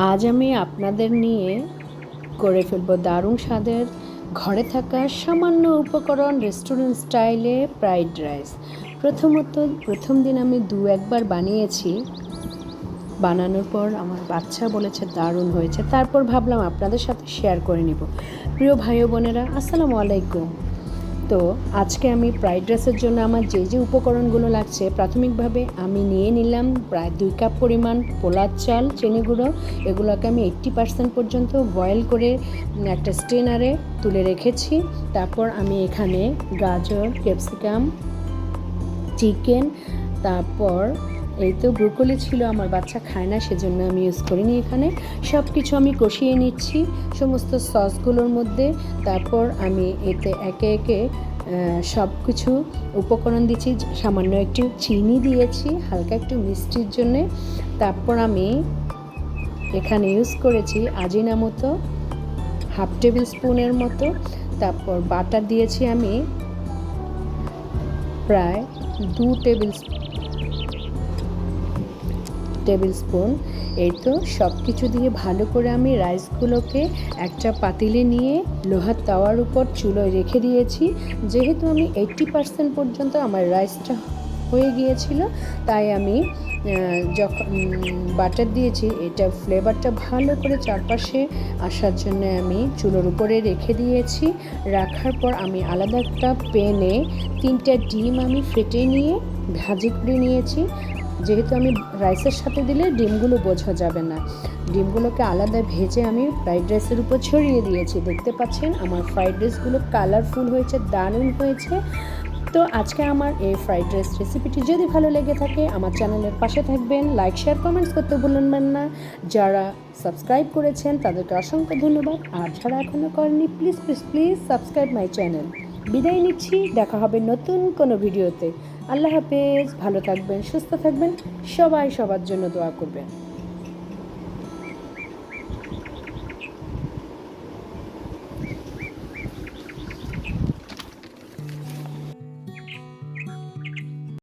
আজ আমি আপনাদের নিয়ে করে ফেলব দারুণ স্বাদের ঘরে থাকা সামান্য উপকরণ রেস্টুরেন্ট স্টাইলে ফ্রাইড রাইস। প্রথম দিন আমি একবার বানিয়েছি। বানানোর পর আমার বাচ্চা বলেছে দারুণ হয়েছে। তারপর ভাবলাম আপনাদের সাথে শেয়ার করে নিব। প্রিয় ভাই ও বোনেরা, আসসালামু আলাইকুম। তো আজকে আমি ফ্রাইড রাইসের জন্য আমার যে উপকরণগুলো লাগছে, প্রাথমিকভাবে আমি নিয়ে নিলাম প্রায় 2 কাপ পরিমাণ পোলার চাল, চিনি গুঁড়ো। এগুলোকে আমি 80% পর্যন্ত বয়েল করে একটা স্ট্রেনারে তুলে রেখেছি। তারপর আমি এখানে গাজর, ক্যাপসিকাম, চিকেন, তারপর এই তো ব্রোকলি ছিল, আমার বাচ্চা খায় না সেজন্য আমি ইউজ করিনি। এখানে সব কিছু আমি কষিয়ে নিচ্ছি সমস্ত সসগুলোর মধ্যে। তারপর আমি এতে একে একে সব কিছু উপকরণ দিচ্ছি। সামান্য একটু চিনি দিয়েছি হালকা একটু মিষ্টির জন্যে। তারপর আমি এখানে ইউজ করেছি আজিনামোটো হাফ টেবিল স্পুনের মতো। তারপর বাটার দিয়েছি আমি প্রায় 2 টেবিল স্পুন। এই তো সব কিছু দিয়ে ভালো করে আমি রাইসগুলোকে একটা পাতিলে নিয়ে লোহার তাওয়ার উপর চুলোয় রেখে দিয়েছি। যেহেতু আমি 80% পর্যন্ত আমার রাইসটা হয়ে গিয়েছিল, তাই আমি যখন বাটার দিয়েছি এটা ফ্লেভারটা ভালো করে চারপাশে আসার জন্য আমি চুলোর উপরে রেখে দিয়েছি। রাখার পর আমি আলাদা একটা প্যানে 3টা ডিম আমি ফেটে নিয়ে ভাজি করে নিয়েছি। যেহেতু আমি রাইসের সাথে দিলে ডিমগুলো বোঝা যাবে না, ডিমগুলোকে আলাদা ভেজে আমি ফ্রাইড রাইসের উপর ছড়িয়ে দিয়েছি। দেখতে পাচ্ছেন আমার ফ্রাইড রাইসগুলো কালারফুল হয়েছে, দারুণ হয়েছে। তো আজকে আমার এই ফ্রাইড রাইস রেসিপিটি যদি ভালো লেগে থাকে আমার চ্যানেলের পাশে থাকবেন, লাইক শেয়ার কমেন্টস করতে ভুলবেন না। যারা সাবস্ক্রাইব করেছেন তাদেরকে অসংখ্য ধন্যবাদ, আর যারা এখনও করেনি please please please subscribe my channel. বিদায় নিচ্ছি, দেখা হবে নতুন কোনো ভিডিওতে। আল্লাহ হাফেজ, ভালো থাকবেন, সুস্থ থাকবেন, সবাই সবার জন্য দোয়া করবেন।